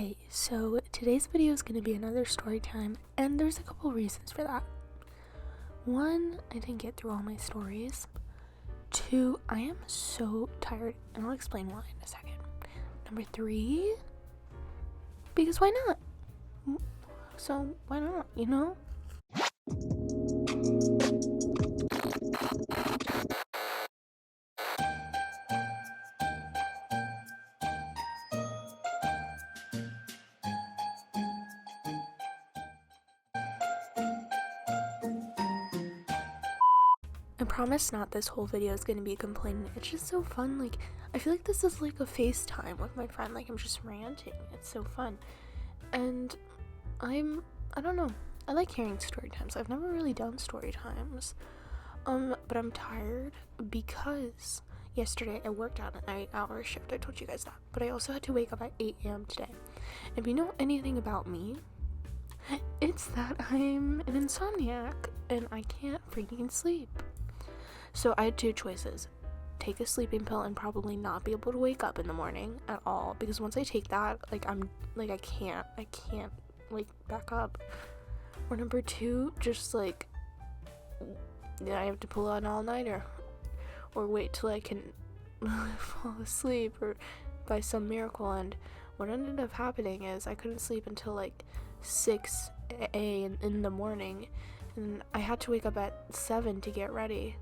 Okay, so today's video is going to be another story time, and there's a couple reasons for that. One, I didn't get through all my stories. Two, I am so tired, and I'll explain why in a second. Number three, because why not? So why not, you know? I promise not this whole video is going to be complaining. It's just so fun. Like, I feel like this is like a FaceTime with my friend. Like, I'm just ranting. It's so fun. And I don't know. I like hearing story times. I've never really done story times. But I'm tired because yesterday I worked out an 8-hour shift. I told you guys that. But I also had to wake up at 8 a.m. today. If you know anything about me, it's that I'm an insomniac and I can't freaking sleep. So I had two choices. Take a sleeping pill and probably not be able to wake up in the morning at all, because once I take that, like, I can't like back up. Or number two, just like, I have to pull out an all-nighter or wait till I can fall asleep or by some miracle. And what ended up happening is I couldn't sleep until like 6 a.m. in the morning, and I had to wake up at 7 to get ready.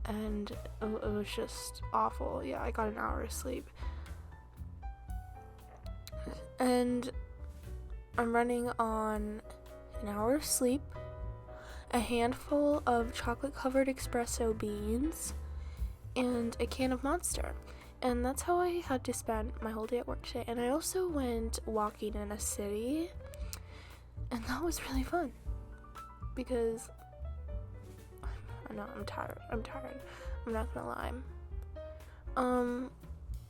And it was just awful. Yeah, I got an hour of sleep. And I'm running on an hour of sleep, a handful of chocolate-covered espresso beans, and a can of Monster. And that's how I had to spend my whole day at work today. And I also went walking in a city, and that was really fun because I'm tired. I'm not gonna lie.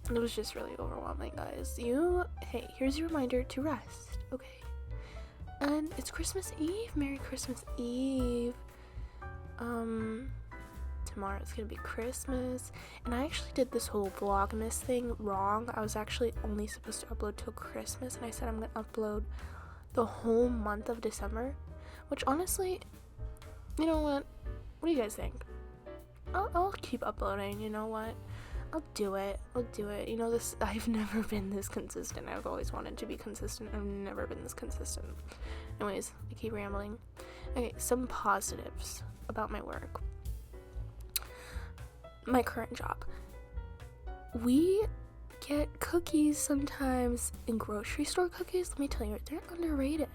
It was just really overwhelming, guys. Hey, here's your reminder to rest, okay? And it's Christmas Eve. Merry Christmas Eve. Tomorrow's gonna be Christmas. And I actually did this whole Vlogmas thing wrong. I was actually only supposed to upload till Christmas, and I said I'm gonna upload the whole month of December, which honestly, you know what? What do you guys think? I'll keep uploading, you know what? I'll do it. You know, I've never been this consistent. I've always wanted to be consistent. I've never been this consistent. Anyways, I keep rambling. Okay, some positives about my work. My current job. We get cookies sometimes in grocery store cookies. Let me tell you, they're underrated.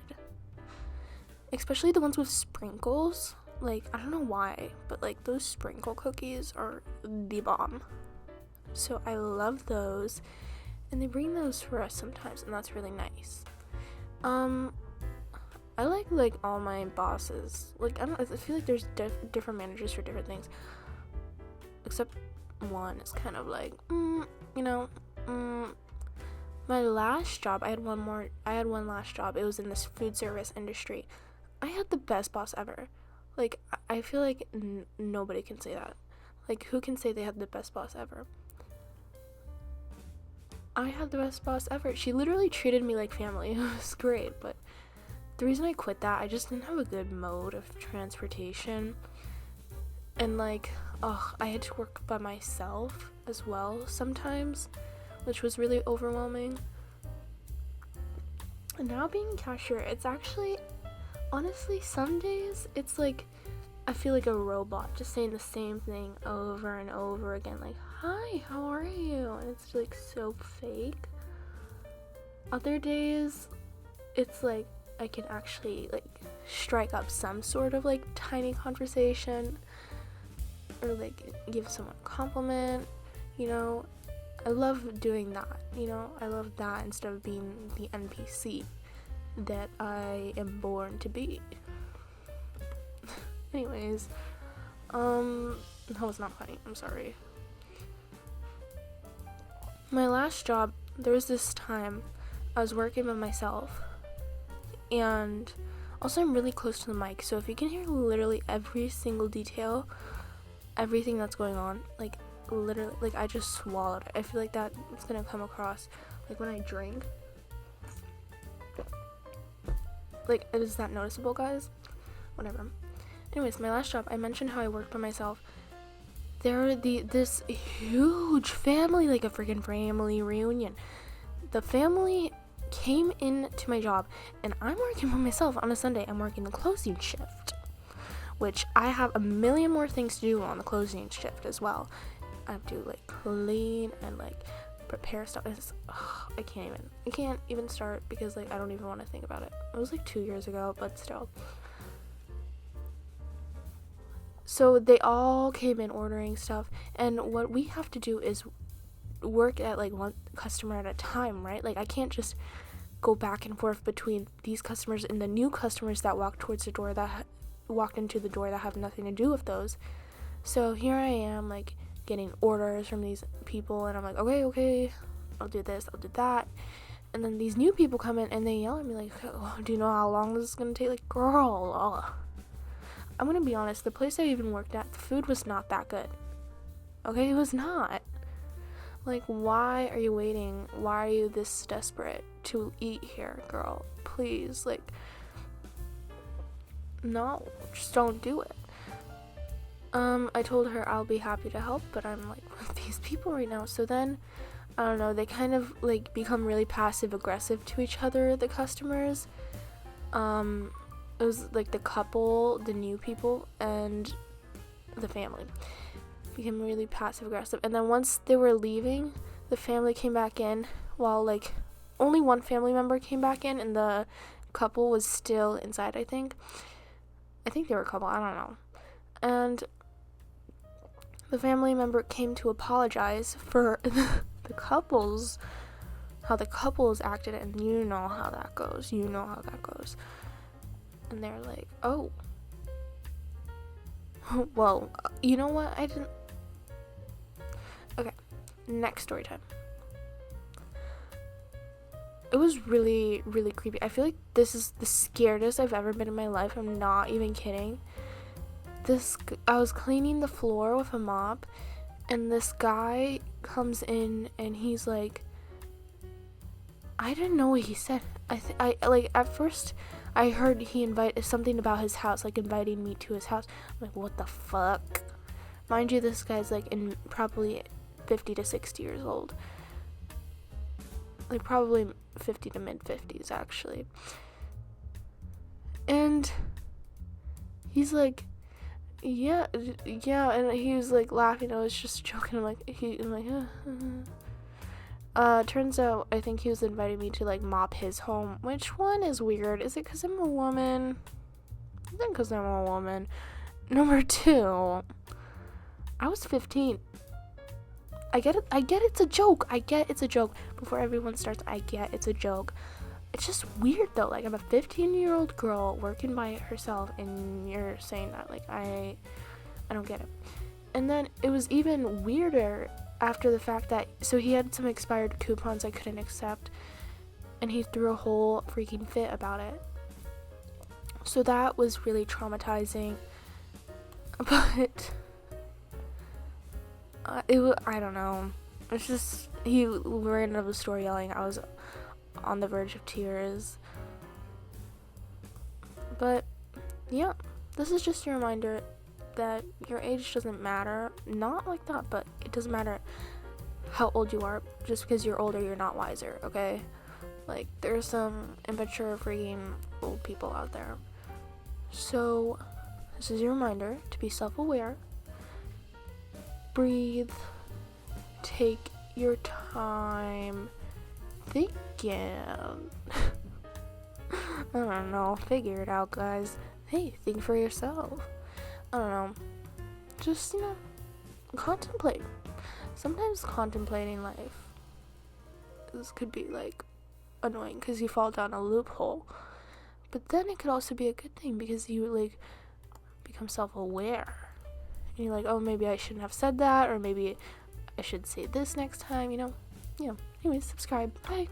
Especially the ones with sprinkles. Like, I don't know why, but like those sprinkle cookies are the bomb. So I love those, and they bring those for us sometimes, and that's really nice. I like all my bosses. Like, I feel like there's different managers for different things. Except one is kind of like, my last job, I had one last job. It was in this food service industry. I had the best boss ever. Like, I feel like nobody can say that. Like, who can say they had the best boss ever? I had the best boss ever. She literally treated me like family. It was great, but the reason I quit that, I just didn't have a good mode of transportation. And like, I had to work by myself as well sometimes, which was really overwhelming. And now being a cashier, it's actually, honestly, some days it's like I feel like a robot just saying the same thing over and over again, like, hi, how are you? And it's like so fake. Other days it's like I can actually like strike up some sort of like tiny conversation or like give someone a compliment, you know. I love doing that, you know. I love that instead of being the NPC that I am born to be. Anyways, that was not funny. I'm sorry. My last job, there was this time I was working by myself, and also I'm really close to the mic, so if you can hear literally every single detail, everything that's going on, like literally, like I just swallowed it. I feel like that it's gonna come across like when I drink. Like, is that noticeable, guys? Whatever. Anyways, my last job, I mentioned how I worked by myself. This huge family, like a freaking family reunion. The family came into my job, and I'm working by myself on a Sunday. I'm working the closing shift, which I have a million more things to do on the closing shift as well. I have to like clean and like prepare stuff. I can't even start because like I don't even want to think about it. It was like 2 years ago, but still. So they all came in ordering stuff, and what we have to do is work at like one customer at a time, right? Like I can't just go back and forth between these customers and the new customers that walked into the door that have nothing to do with those. So here I am like getting orders from these people, and I'm like, okay, I'll do this, I'll do that. And then these new people come in and they yell at me like, oh, do you know how long this is gonna take? Like, girl, I'm gonna be honest, the place I even worked at, the food was not that good. Okay, it was not. Like, why are you waiting? Why are you this desperate to eat here, girl? Please, like, no, just don't do it. I told her I'll be happy to help, but I'm like with these people right now. So then, I don't know, they kind of like become really passive aggressive to each other, the customers. It was like the couple, the new people, and the family became really passive aggressive. And then once they were leaving, the family came back in, while like only one family member came back in, and the couple was still inside. I think they were a couple, I don't know. And the family member came to apologize for the couples, how the couples acted, and you know how that goes. And they're like, oh, well, you know what, I didn't. Okay, next story time. It was really, really creepy. I feel like this is the scariest I've ever been in my life. I'm not even kidding. I was cleaning the floor with a mop, and this guy comes in and he's like, I didn't know what he said. I like at first I heard he invited something about his house, like inviting me to his house. I'm like, what the fuck? Mind you, this guy's like in probably 50 to 60 years old. Like probably 50 to mid 50s actually. And he's like, yeah, and he was like laughing. I was just joking. I'm like, turns out I think he was inviting me to like mop his home, which one is weird. Is it because I'm a woman? I think because I'm a woman. Number 2, I was 15. I get it's a joke. Before everyone starts, I get it's a joke. It's just weird though. Like, I'm a 15-year-old girl working by herself, and you're saying that. Like, I don't get it. And then it was even weirder after the fact that, so he had some expired coupons I couldn't accept, and he threw a whole freaking fit about it. So that was really traumatizing. But I don't know. It's just, he ran out of the store yelling. I was on the verge of tears. But yeah, this is just a reminder that your age doesn't matter. Not like that, but it doesn't matter how old you are. Just because you're older, you're not wiser, okay? Like, there's some immature freaking old people out there. So this is your reminder to be self-aware. Breathe. Take your time thinking. I don't know. Figure it out, guys. Hey, think for yourself. I don't know. Just, contemplate. Sometimes contemplating life could be, like, annoying because you fall down a loophole. But then it could also be a good thing because you, like, become self-aware. And you're like, oh, maybe I shouldn't have said that, or maybe I should say this next time, Yeah. Anyways, subscribe. Bye.